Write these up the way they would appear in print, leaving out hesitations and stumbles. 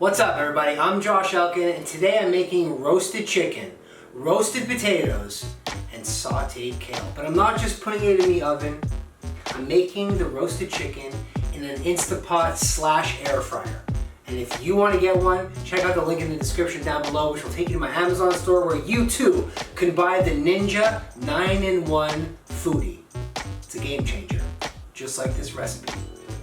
What's up, everybody? I'm Josh Elkin, and today I'm making roasted chicken, roasted potatoes, and sauteed kale. But I'm not just putting it in the oven. I'm making the roasted chicken in an Instapot / air fryer. And if you want to get one, check out the link in the description down below, which will take you to my Amazon store where you too can buy the Ninja 9-in-1 Foodie. It's a game changer, just like this recipe.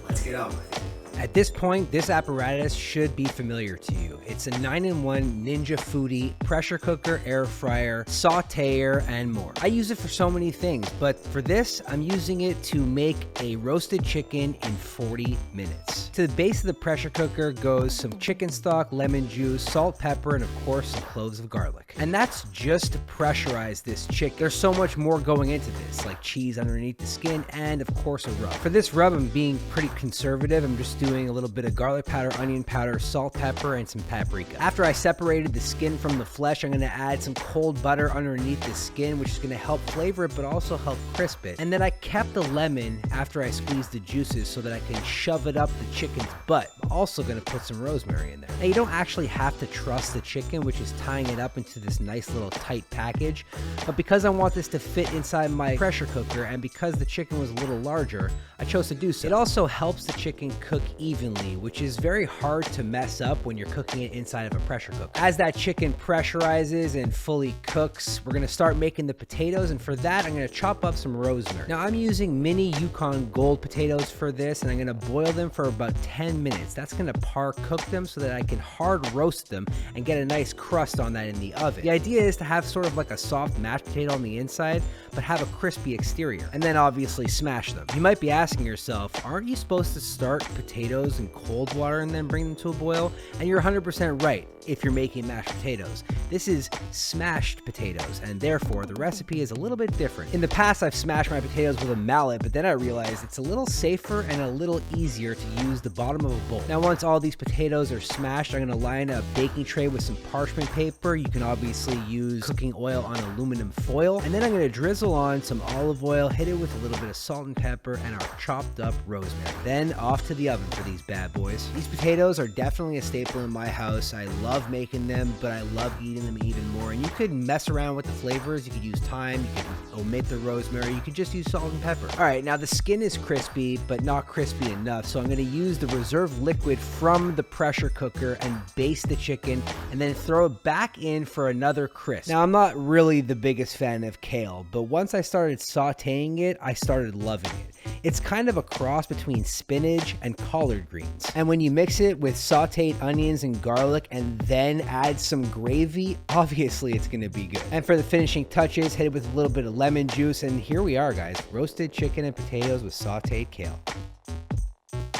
Let's get on with it. At this point, this apparatus should be familiar to you. It's a 9-in-1 Ninja Foodie, pressure cooker, air fryer, sauteer, and more. I use it for so many things, but for this, I'm using it to make a roasted chicken in 40 minutes. To the base of the pressure cooker goes some chicken stock, lemon juice, salt, pepper, and of course, some cloves of garlic. And that's just to pressurize this chicken. There's so much more going into this, like cheese underneath the skin, and of course, a rub. For this rub, I'm being pretty conservative. I'm just doing a little bit of garlic powder, onion powder, salt, pepper, and some paprika. After I separated the skin from the flesh, I'm going to add some cold butter underneath the skin, which is going to help flavor it, but also help crisp it. And then I kept the lemon after I squeezed the juices so that I can shove it up the chicken's butt. I'm also going to put some rosemary in there. Now, you don't actually have to truss the chicken, which is tying it up into this nice little tight package, but because I want this to fit inside my pressure cooker, and because the chicken was a little larger, I chose to do so. It also helps the chicken cook evenly, which is very hard to mess up when you're cooking it inside of a pressure cooker. As that chicken pressurizes and fully cooks, we're gonna start making the potatoes, and for that, I'm gonna chop up some rosemary. Now, I'm using mini Yukon Gold potatoes for this, and I'm gonna boil them for about 10 minutes. That's gonna par cook them so that I can hard roast them and get a nice crust on that in the oven. The idea is to have sort of like a soft mashed potato on the inside, but have a crispy exterior, and then obviously smash them. You might be asking yourself, aren't you supposed to start potatoes in cold water and then bring them to a boil? And you're 100% right if you're making mashed potatoes. This is smashed potatoes, and therefore the recipe is a little bit different. In the past, I've smashed my potatoes with a mallet, but then I realized it's a little safer and a little easier to use the bottom of a bowl. Now, once all these potatoes are smashed, I'm gonna line a baking tray with some parchment paper. You can obviously use cooking oil on aluminum foil, and then I'm gonna drizzle on some olive oil, hit it with a little bit of salt and pepper, and our chopped up rosemary. Then off to the oven for these bad boys. These potatoes are definitely a staple in my house. I love making them, but I love eating them even more. And you could mess around with the flavors. You could use thyme, you could omit the rosemary, you could just use salt and pepper. All right, now the skin is crispy, but not crispy enough, so I'm gonna use the reserved liquid from the pressure cooker and baste the chicken, and then throw it back in for another crisp. Now, I'm not really the biggest fan of kale, but once I started sauteing it, I started loving it. It's kind of a cross between spinach and collard greens. And when you mix it with sauteed onions and garlic and then add some gravy, obviously it's gonna be good. And for the finishing touches, hit it with a little bit of lemon juice, and here we are, guys. Roasted chicken and potatoes with sauteed kale.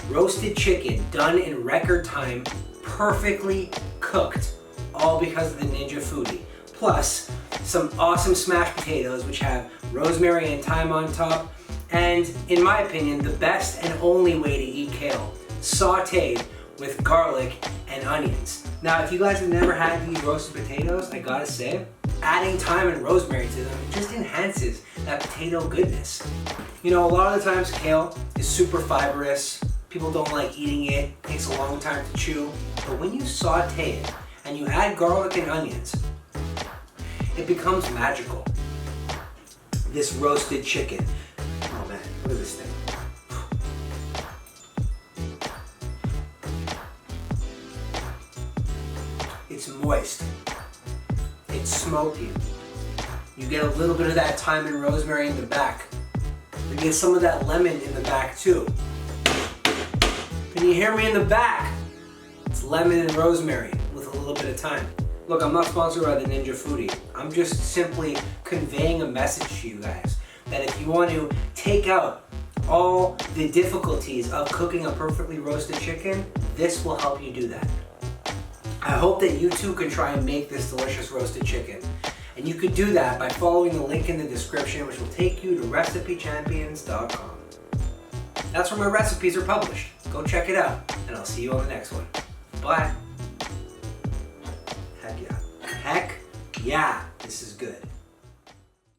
Roasted chicken done in record time, perfectly cooked, all because of the Ninja Foodie. Plus, some awesome smashed potatoes, which have rosemary and thyme on top, and in my opinion, the best and only way to eat kale, sauteed with garlic and onions. Now, if you guys have never had these roasted potatoes, I gotta say, adding thyme and rosemary to them just enhances that potato goodness. You know, a lot of the times kale is super fibrous, people don't like eating it takes a long time to chew, but when you saute it and you add garlic and onions, it becomes magical. This roasted chicken. Oh man, look at this thing. It's moist. It's smoky. You get a little bit of that thyme and rosemary in the back. You get some of that lemon in the back too. Can you hear me in the back? It's lemon and rosemary with a little bit of thyme. Look, I'm not sponsored by the Ninja Foodie. I'm just simply conveying a message to you guys that if you want to take out all the difficulties of cooking a perfectly roasted chicken, this will help you do that. I hope that you too can try and make this delicious roasted chicken. And you could do that by following the link in the description, which will take you to RecipeChampions.com. That's where my recipes are published. Go check it out, and I'll see you on the next one. Bye. Heck yeah. Heck yeah, this is good.